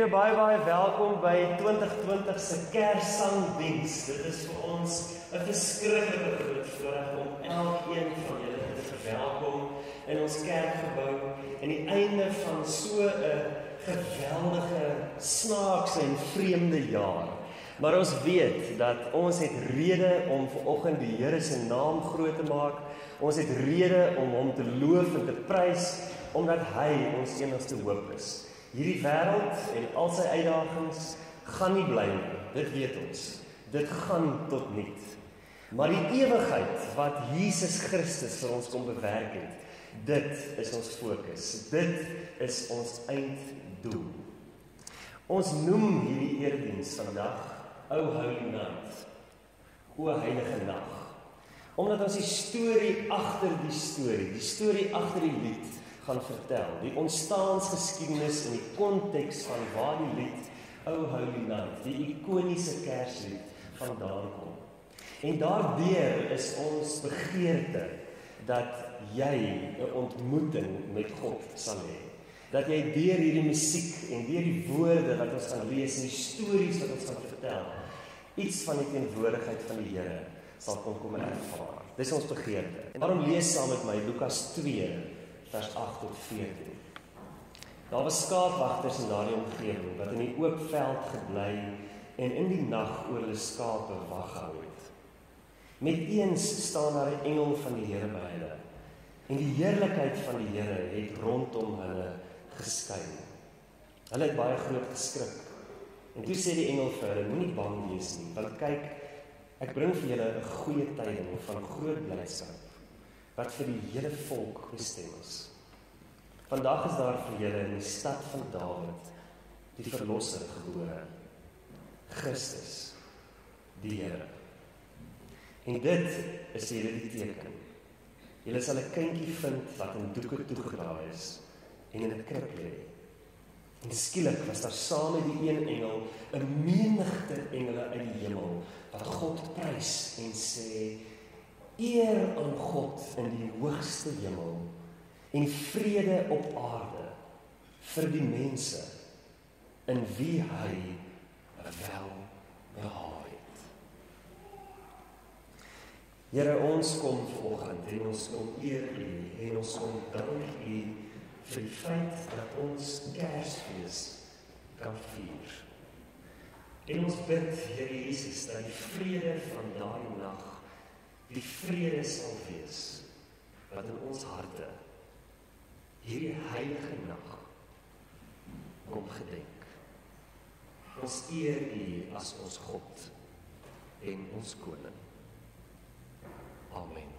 Julle baie welkom by 2020 se Kerssangdiens. Dit is vir ons 'n verskriklike groot voorreg om elkeen van julle te verwelkom in ons kerkgebou aan die einde van so 'n geweldige, snaakse en vreemde jaar. Maar ons weet dat ons het rede om vanoggend die Here se naam groot te maak. Ons het rede om hom te loof en te prys, omdat hy ons enigste hoop is. Hierdie wêreld en al sy uitdagings gaan nie bly nie, dit weet ons. Dit gaan tot niet. Maar die ewigheid wat Jesus Christus vir ons kom bewerk het, dit is ons fokus. Dit is ons einddoel. Ons noem hierdie erediens vandag O Holy Night, O Heilige Nag, omdat ons die storie agter die storie agter die lied gaan vertel, die ontstaansgeskiedenis en die konteks van waar die lied O Holy Night, die ikoniese Kerslied vandaan kom. En daardeur is ons begeerte dat jy 'n ontmoeting met God sal hê. Dat jy deur hierdie musiek en deur die woorde wat ons gaan lees en die stories wat ons gaan vertel, iets van die teenwoordigheid van die Here sal kom ervaar. Dis ons begeerte. En daarom lees saam met my Lukas 2 vers 8 tot 14. Daar was skaapwagters in daardie omgewing wat in die oop veld gebly en in die nag oor hulle skape wag gehou het. Met eens staan daar 'n engel van die Here by hulle, en die heerlikheid van die Here het rondom hulle geskyn. Hulle het baie groot geskrik. En toe sê die engel vir hulle: moenie bang wees nie, want kyk, ek bring vir julle 'n goeie tyding van groot blydskap, wat vir die hele volk bestem is. Vandag is daar vir julle in die stad van Dawid die verlosser gebore, Christus, die Here. En dit is hierdie teken. Julle sal 'n kindjie vind wat in doeke toegedraai is en in 'n krib lê. En skielik was daar saam met die een engel 'n menigte engele uit die hemel wat God prys en sê: eer aan God in die hoogste hemel en vrede op aarde vir die mense in wie hy wel behaag het. Here, ons kom vanoggend en ons kom eer U en ons kom dank U vir die feit dat ons Kersfees kan vier. En ons bid, Here Jesus, dat die vrede van daardie nag die vrede sal wees wat in ons harte hierdie heilige nag kom gedenk. Ons eer U as ons God en ons koning. Amen.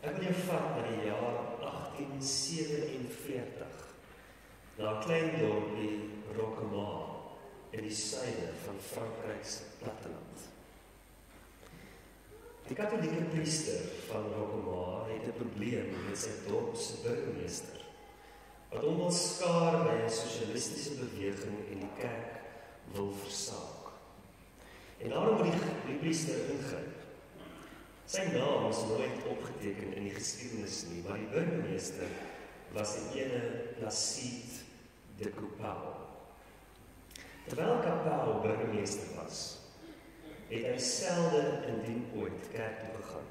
Ek wil jou vat na die jaar 1847, na 'n klein dorpie Rocquemar in die suide van Frankryk se platteland. Die katholieke priester van Rocquemar het 'n probleem met sy dorp se burgemeester, wat hom wil skaar by 'n sosialistiese beweging en die kerk wil versaak. En daarom moet die priester ingryp. Sy naam is nooit opgeteken in die geskiedenis nie, maar die burgemeester was die ene Placide de Coupal. Terwyl Coupal burgemeester was, het hy selde indien ooit kerk toe gegaan.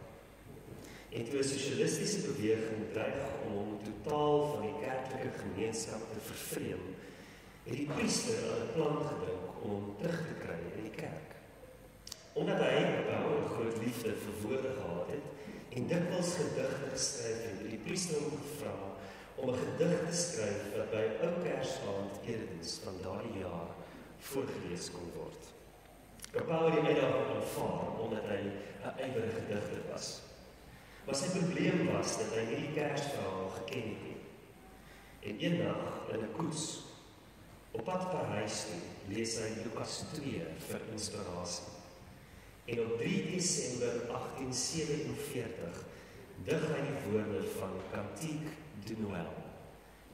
En toe 'n sosialistiese beweging dreig om hom totaal van die kerklike gemeenskap te vervreem, het die priester aan 'n plan gedink om hom terug te kry in die kerk. Omdat hy 'n groot liefde vir woorde gehad het en dikwels gedigte geskryf het, het die priester hom gevra om 'n gedig te skryf wat by ou Kersaand erediens van daardie jaar voorgelees kon word. Coupal het die uitdaging aanvaar omdat hy 'n ywerige digter was. Maar sy probleem was dat hy nie die Kersverhaal geken het nie. En eendag in 'n koets op pad Parys toe lees hy Lukas 2 vir inspirasie. En op 3 Desember 1847 dig hy die woorde van Cantique de Noël,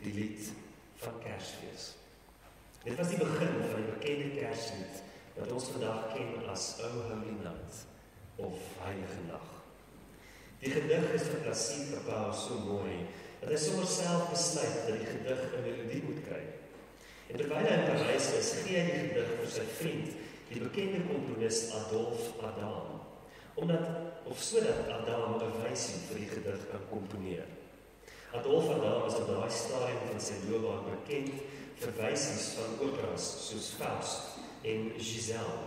die lied van Kersfees. Dit was die begin van die bekende Kerslied wat ons vandag ken as O Holy Night of Heilige Nag. Die gedig is vir Placide Coupal so mooi dat hy sommer self besluit dat die gedig 'n melodie moet kry. En terwyl hy in Parys is, gee hy die gedig vir sy vriend, die bekende komponis Adolphe Adam, sodat Adam 'n wysie vir die gedig kan komponeer. Adolphe Adam is op daai stadium van sy loopbaan bekend vir wysies van operas soos Faust en Giselle,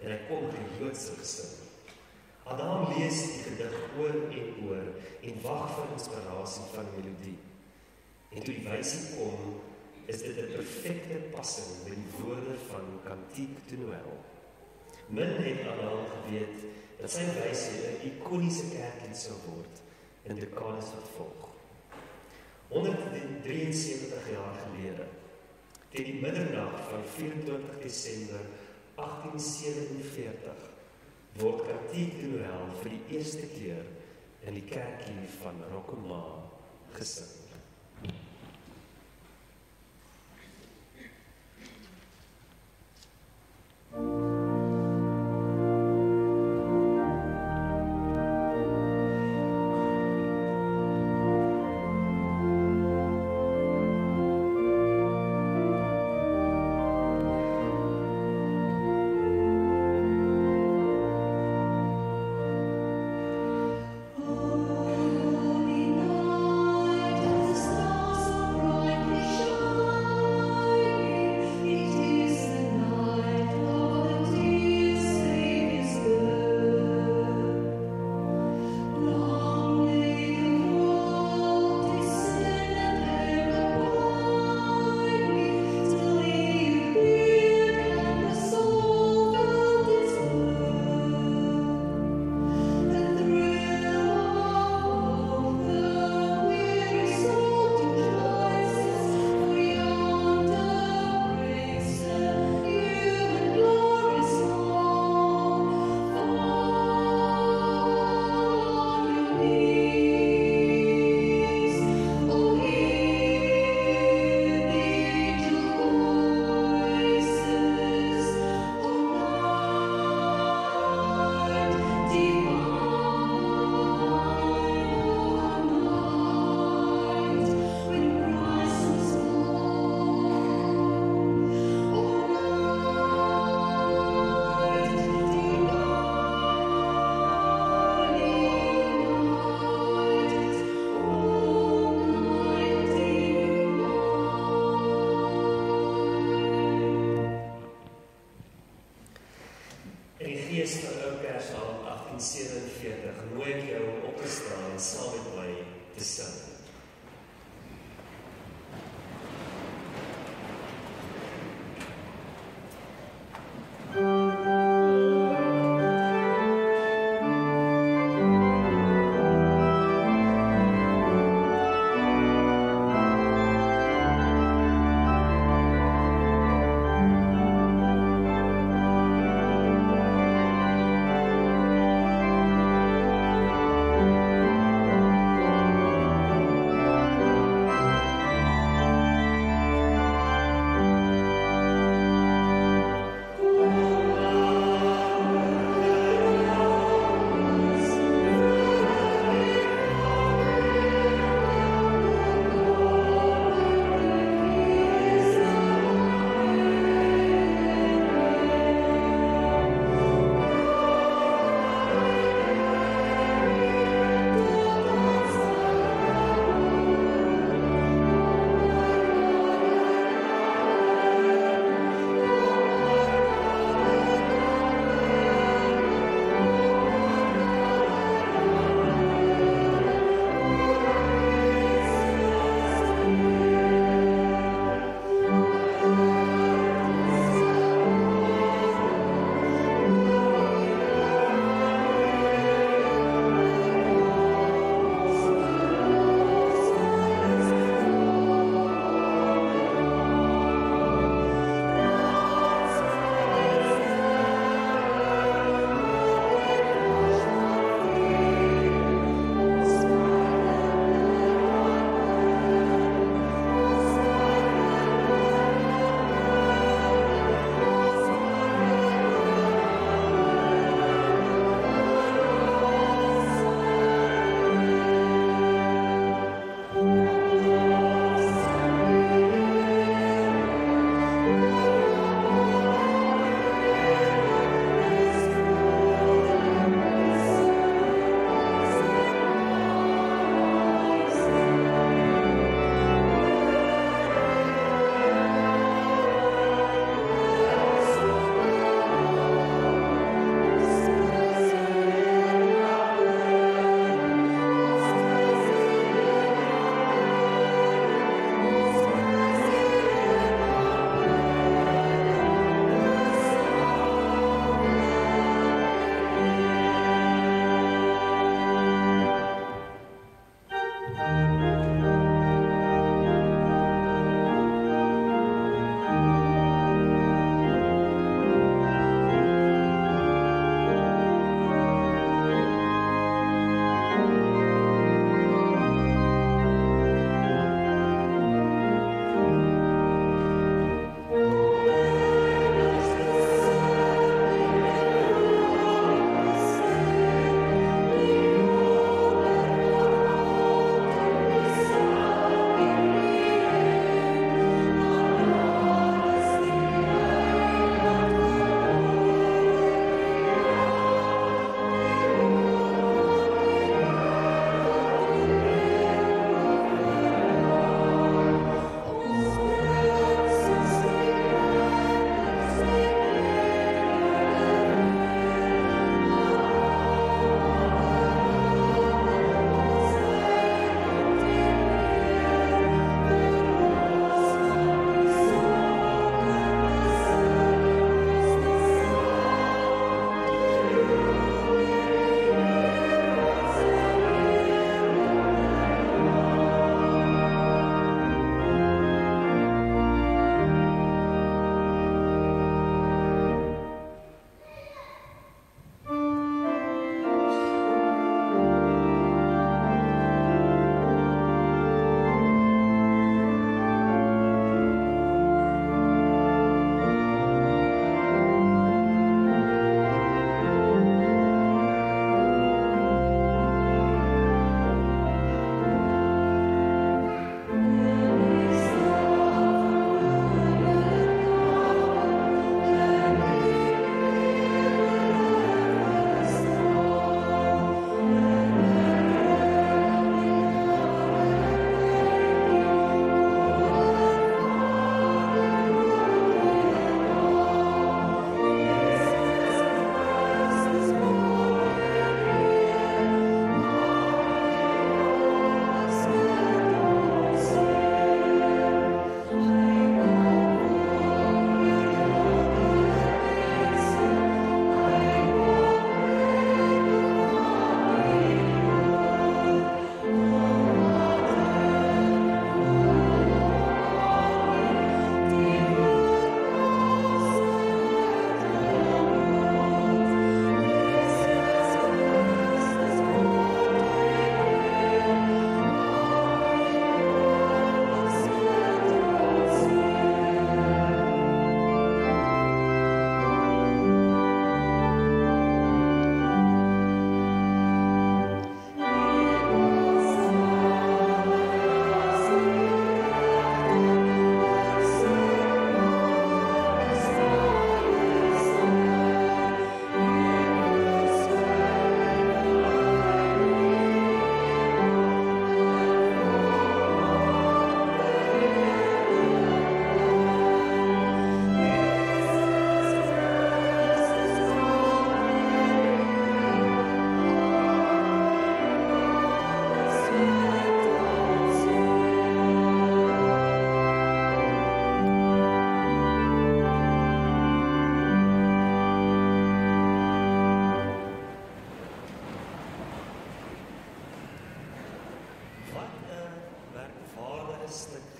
en hy kom uit die Joodse gesin. Adam lees die gedig oor en wag vir inspirasie van die melodie. En toe die wysie kom, is dit 'n perfekte passing met die woorde van Cantique de Noël. Min het Adam geweet dat sy wysie 'n ikoniese kerklied sou word in dekades wat volg. 173 jaar gelede, teen die middernag van 24 Desember 1847, word Cantique de Noël vir die eerste keer in die kerkie van Rocquemar gesing. fees van ou Kersaand 1847 nooi ek jou om op te staan en saam met my te sing.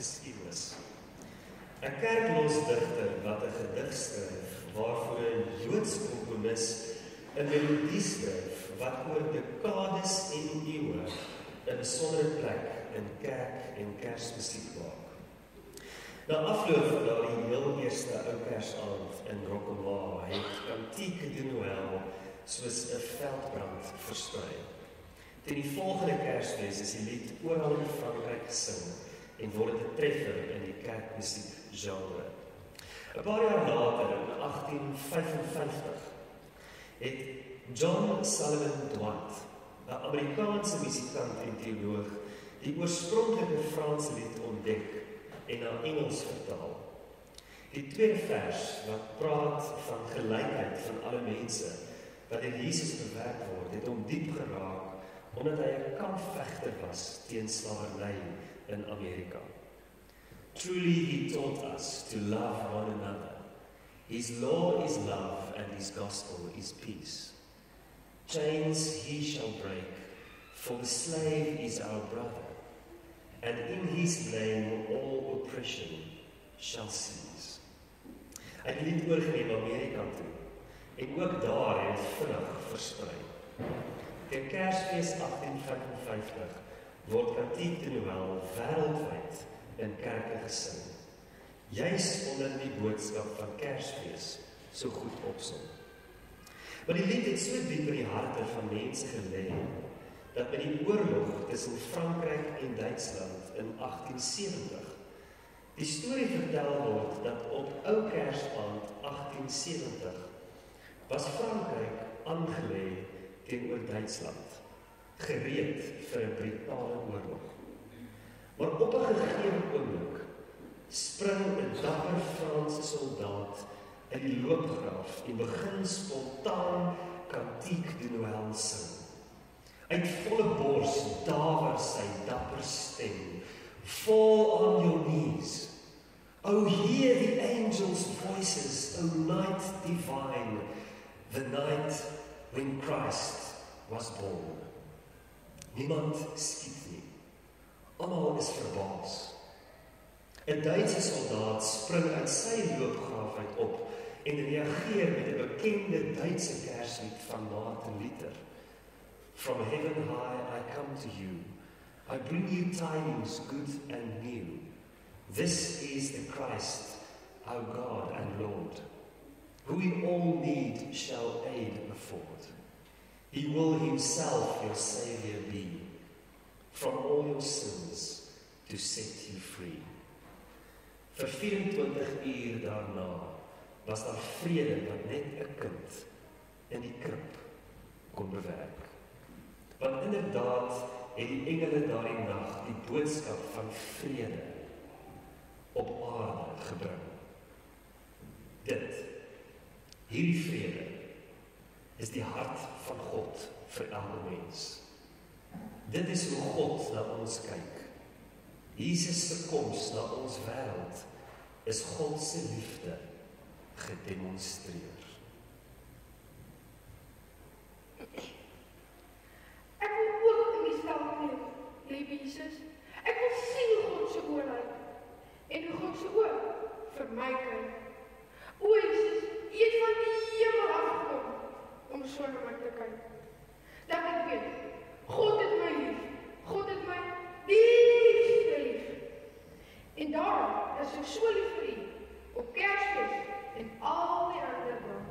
geskiedenis. 'n Kerklosdigter wat 'n gedig skryf waarvoor 'n Joods komponis 'n melodie skryf wat oor dekades en eeue 'n besondere plek in kerk en Kersmusiek maak. Na afloop van daardie heel eerste ou Kersaand in Rockaway het Cantique de Noël soos 'n veldbrand versprei. Teen die volgende Kersfees is die lied oral in Frankryk gesing en word dit 'n treffer in die kerkmusiek genre. 'n paar jaar later, in 1855, het John Sullivan Dwight, 'n Amerikaanse musikant en teoloog, die oorspronklike Franse lied ontdek en na Engels vertaal. Die tweede vers wat praat van gelykheid van alle mense wat in Jesus bewerk word, het hom diep geraak omdat hy 'n kampvegter was teen slawerny in Amerika. Truly he taught us to love one another. His law is love and his gospel is peace. Chains he shall break, for the slave is our brother, and in his name all oppression shall cease. Hy het dit oorgeneem Amerika toe, en ook daar het vinnig versprei. Teen Kersfees 1855 word Cantique de Noël wêreldwyd in kerke gesing, juis omdat die boodskap van Kersfees so goed opsom. Maar die lied het so diep in die harte van mense gelê, dat by die oorlog tussen Frankryk en Duitsland in 1870 die storie vertel word dat op ou Kersaand 1870 was Frankryk aangelê teenoor Duitsland, gereed vir 'n brutale oorlog. Maar op 'n gegeewe oomblik spring 'n dapper Franse soldaat in die loopgraaf en begin spontaan Cantique de Noël sing. Uit volle bors dawer sy dapper stem. Fall on your knees. Oh, hear the angels' voices, O night divine, the night when Christ was born. Niemand skiet nie. Almal is verbaas. 'n Duitse soldaat spring uit sy loopgraaf uit op en reageer met 'n bekende Duitse Kerslied van Martin Luther. From heaven high I come to you. I bring you tidings good and new. This is the Christ, our God and Lord, who in all need shall aid afford. He will himself your Saviour be, from all your sins to set you free. Vir 24 uur daarna was daar vrede wat net 'n kind in die krib kon bewerk. Want inderdaad het die engele daardie nag die boodskap van vrede op aarde gebring. Hierdie vrede is die hart van God vir elke mens. Dit is hoe God na ons kyk. Jesus se koms na ons wêreld is God se liefde gedemonstreer. Ek wil ook in die stal leef, lieve Jesus. Ek wil sien hoe God se oë lyk en hoe God se oë vir my kyk. O Jesus, U het van die hemel afgekom om so na my te kyk. Dat ek weet, God het my lief. God het my diepste lief. En daarom is ek so lief vir U op Kersfees en al die ander dae.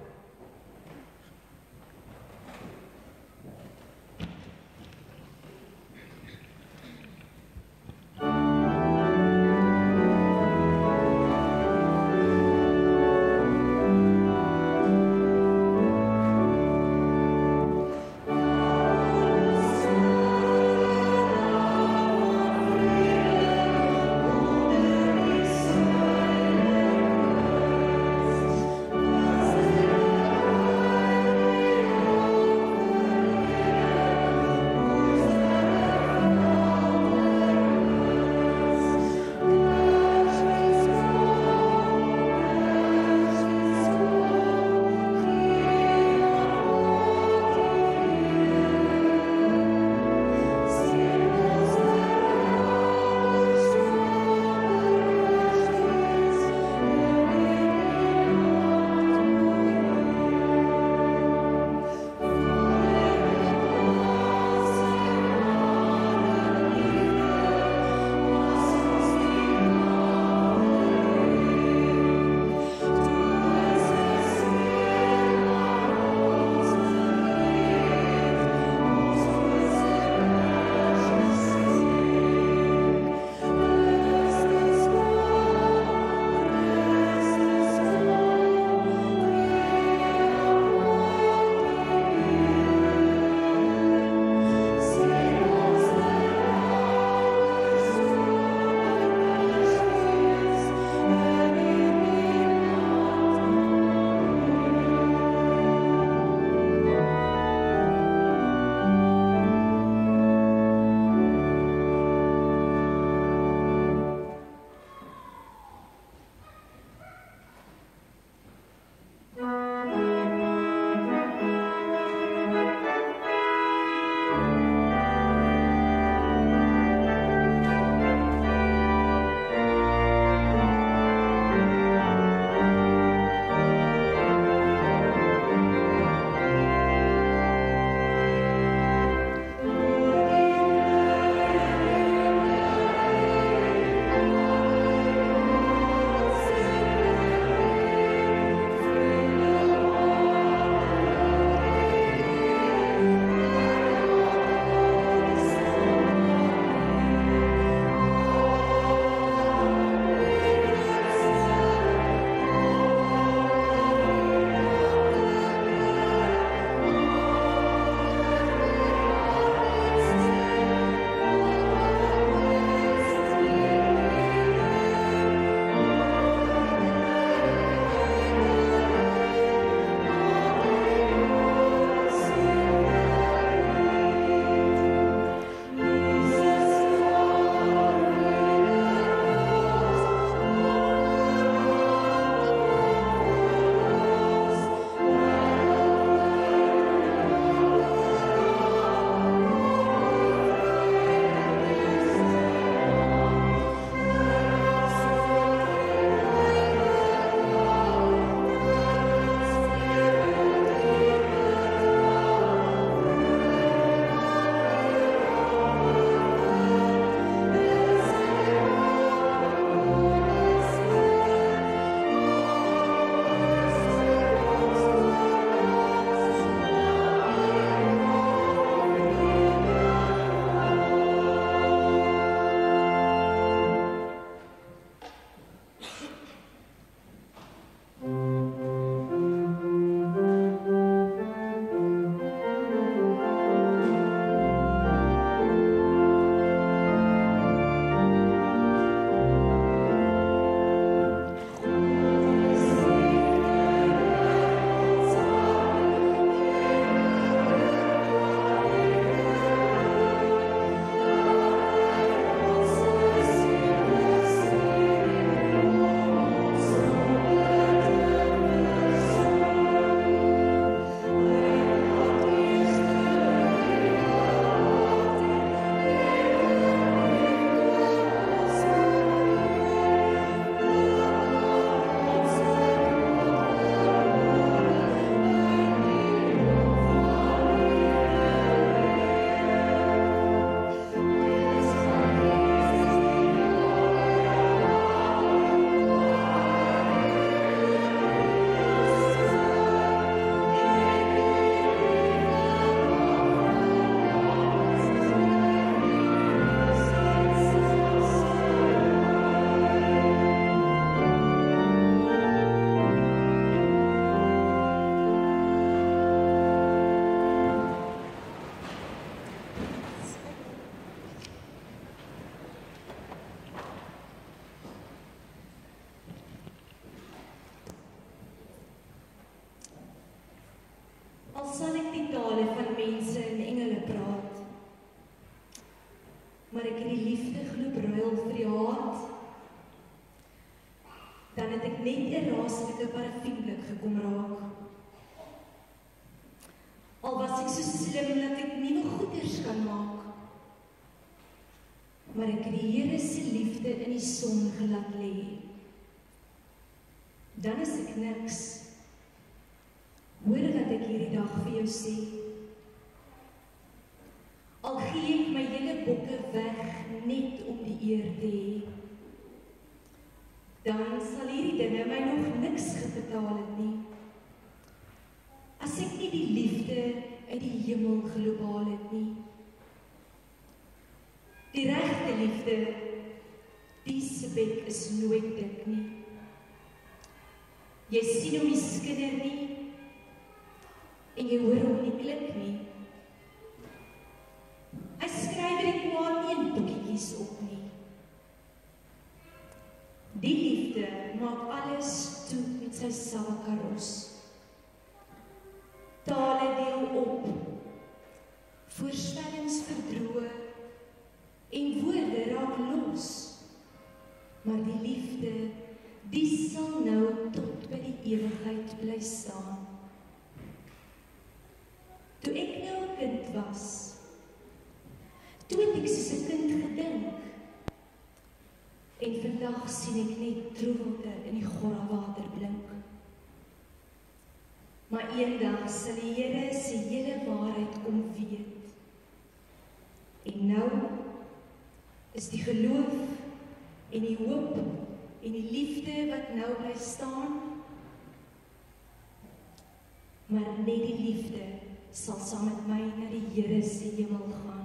maar ek het die liefde gloop ruil vir die haat. Dan het ek net 'n raaslike parafienblik gekom raak. Al was ek so slim dat ek nuwe goeders kan maak, maar ek het die Here se liefde in die son gelaat lê. Dan is ek niks. Hoor wat ek hierdie dag vir jou sê. Al gee ek my hele bokke weg net om die eer te hê, dan sal hierdie dinge my nog niks gebetaal het nie. As ek nie die liefde uit die hemel globaal het nie. Die regte liefde, die se bek is nooit dik nie. Jy sien hom nie skinder nie, en jy hoor hom nie klik nie. Hy skryf die kwaad nie in boekietjies op nie. Die liefde maak alles toe met sy salkaros. Tale deel op, voorspellings verdroog, en woorde raak los. Maar die liefde, die sal nou tot by die ewigheid bly staan. Toe ek nou 'n kind was, toe het ek soos 'n kind gedink, en vandag sien ek net troewelte in die gorrawater blink. Maar eendag sal die Here se hele waarheid kom weet. En nou is die geloof en die hoop en die liefde wat nou bly staan, maar net die liefde sal saam met my na die Here se hemel gaan.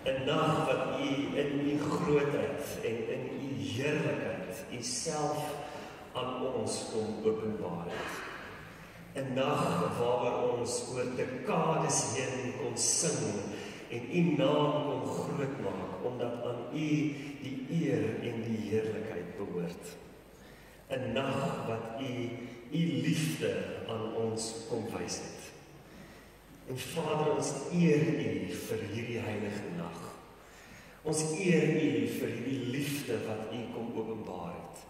'n nag wat U in U grootheid en in U heerlikheid U self aan ons kom openbaar het. 'n Nag waaroor ons oor dekades heen kon sing en U naam kon groot maak, omdat aan U die eer en die heerlikheid behoort. 'n Nag wat U liefde aan ons kom wys het. En Vader, ons eer U vir hierdie heilige nag. Ons eer U vir hierdie liefde wat U kom openbaar het.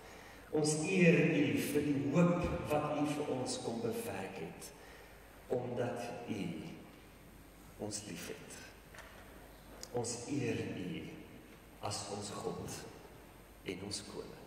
Ons eer U vir die hoop wat U vir ons kom bewerk het, omdat U ons liefhet. Ons eer U as ons God en ons koning.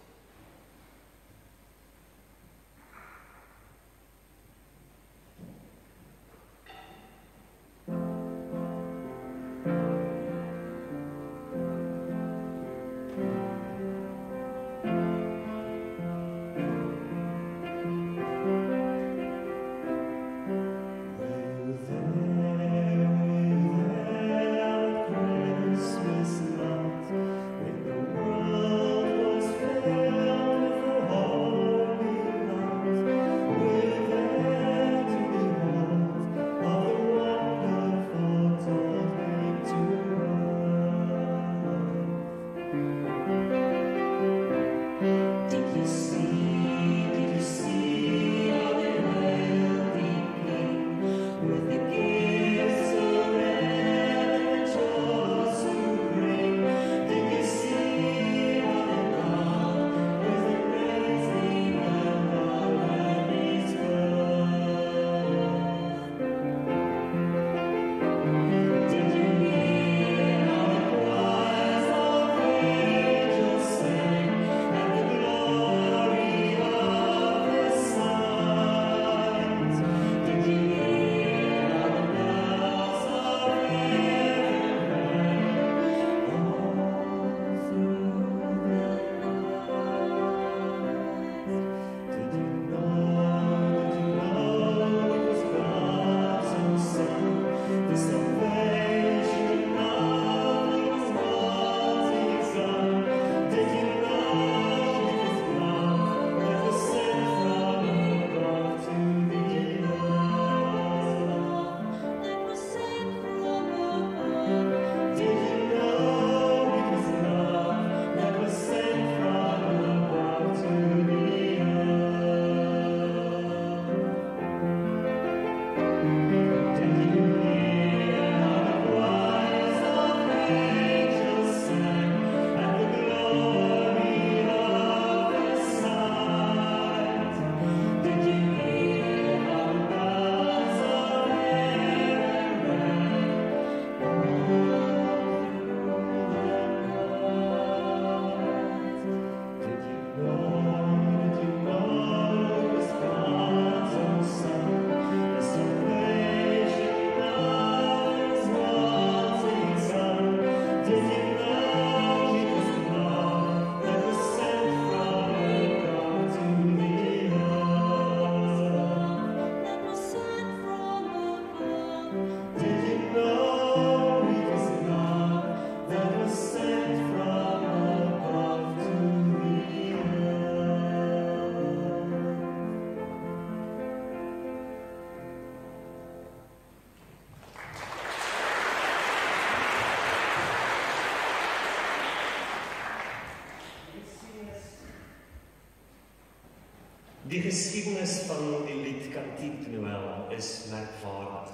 Die geskiedenis van die lied Cantique de Noël is merkwaardig.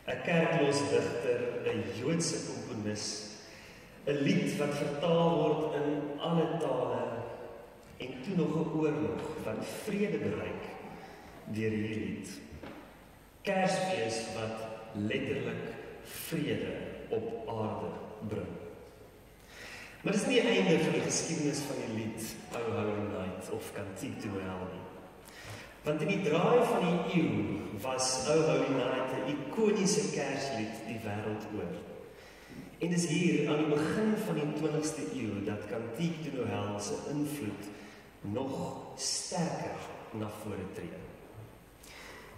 'n Kerklosdigter, 'n Joodse komponis, 'n lied wat vertaal word in alle tale en toe nog 'n oorlog wat vrede bereik deur hierdie lied. Kersfees wat letterlik vrede op aarde bring. Maar dit is nie die einde van die geskiedenis van die lied O Holy Night of Cantique de Noël nie. Want in die draai van die eeu was O Holy Night 'n ikoniese Kerslied die wêreld oor. En dis hier aan die begin van die 20ste eeu dat Cantique de Noël se invloed nog sterker na vore tree.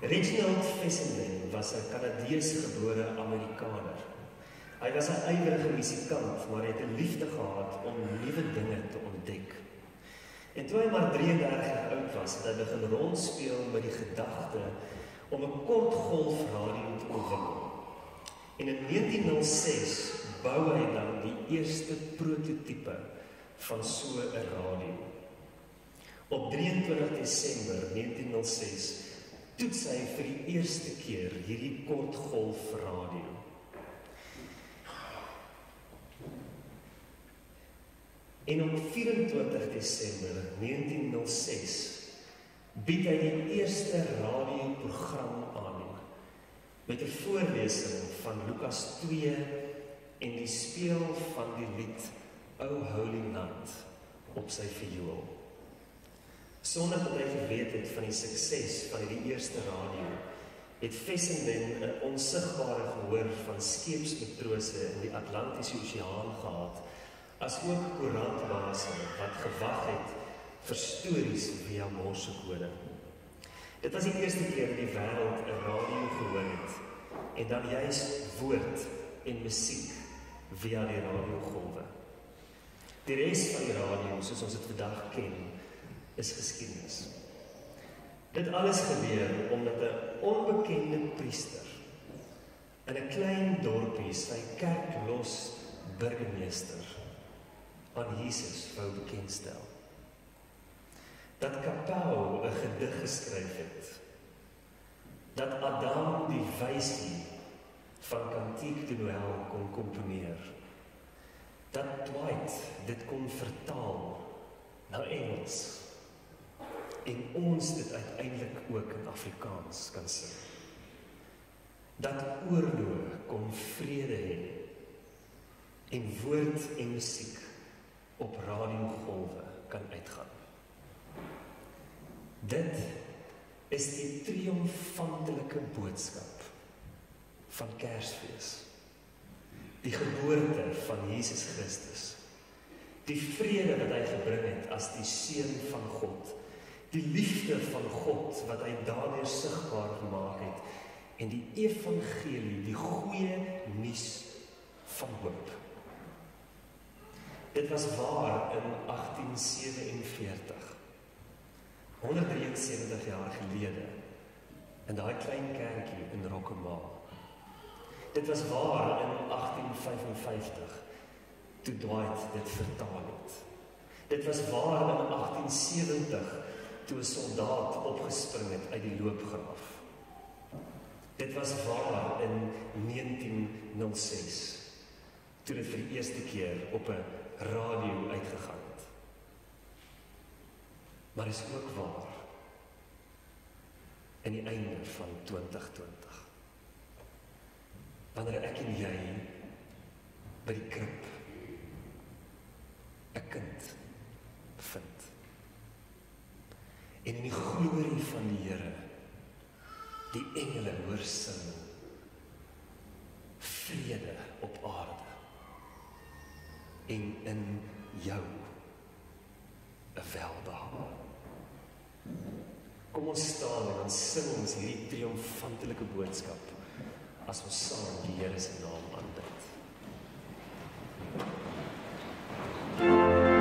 Reginald Fessenden was 'n Kanadese gebore Amerikaner. Hy Hy was 'n ywerige musikant, maar hy het 'n liefde gehad om nuwe dinge te ontdek. En toe hy maar 33 jaar oud was, het hy begin rondspeel met die gedagte om 'n kortgolfradio te ontwikkel. En in 1906 bou hy dan die eerste prototipe van so 'n radio. Op 23 Desember 1906 toets hy vir die eerste keer hierdie kortgolfradio. En op 24 Desember 1906 bied hy die eerste radioprogram aan met 'n voorlesing van Lukas 2 en die speel van die lied O Holy Night op sy viool. Sonder dat hy geweet het van die sukses van die eerste radio, het Fessenden 'n onsigbare gehoor van skeepsmatrose in die Atlantiese Oseaan gehad, as ook koerantbase wat gewag het vir stories via Morsekode. Dit was die eerste keer in die wêreld 'n radio gehoor het, en dan juis woord en musiek via die radiogolwe. Die res van die radio, soos ons dit vandag ken, is geskiedenis. Dit alles gebeur omdat 'n onbekende priester in 'n klein dorpie sy kerklos burgemeester aan Jesus wou bekendstel. Dat Kapau 'n gedig geskryf het, dat Adam die wysie van Cantique de Noël kon komponeer, dat Dwight dit kon vertaal na Engels, en ons dit uiteindelik ook in Afrikaans kan sing. Dat oorlog kon vrede hê, en woord en musiek op radiogolwe kan uitgaan. Dit is die triomfantelike boodskap van Kersfees. Die geboorte van Jesus Christus. Die vrede wat hy gebring het as die Seun van God. Die liefde van God wat hy daardeur sigbaar gemaak het. En die evangelie, die goeie nuus van hoop. Dit was waar in 1847. 173 jaar gelede, in daai klein kerkie in Rockemaal. Dit was waar in 1855, toe Dwight dit vertaal het. Dit was waar in 1870, toe 'n soldaat opgespring het uit die loopgraaf. Dit was waar in 1906, toe dit vir die eerste keer op 'n radio uitgegaan het. Maar is ook waar in die einde van 2020. Wanneer ek en jy by die krib 'n kind vind. En in die glorie van die Here die engele hoor sing, vrede op aarde, en in jou 'n welbehae. Kom ons staan en dan sing ons hierdie triomfantelike boodskap as ons saam die Here se naam aanbid. Ja.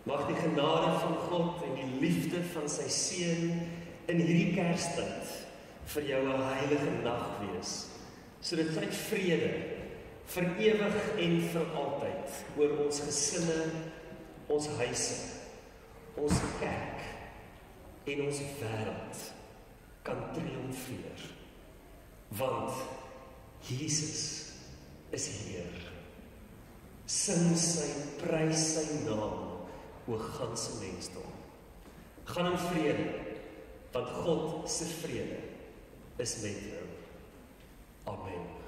Mag die genade van God en die liefde van sy Seun in hierdie Kerstyd vir jou 'n heilige nag wees, sodat sy vrede vir ewig en vir altyd oor ons gesinne, ons huise, ons kerk en ons wêreld kan triomfeer. Want Jesus is Heer. Sing sy, prys sy naam, o ganse mensdom. Gaan in vrede, want God se vrede is met jou. Amen.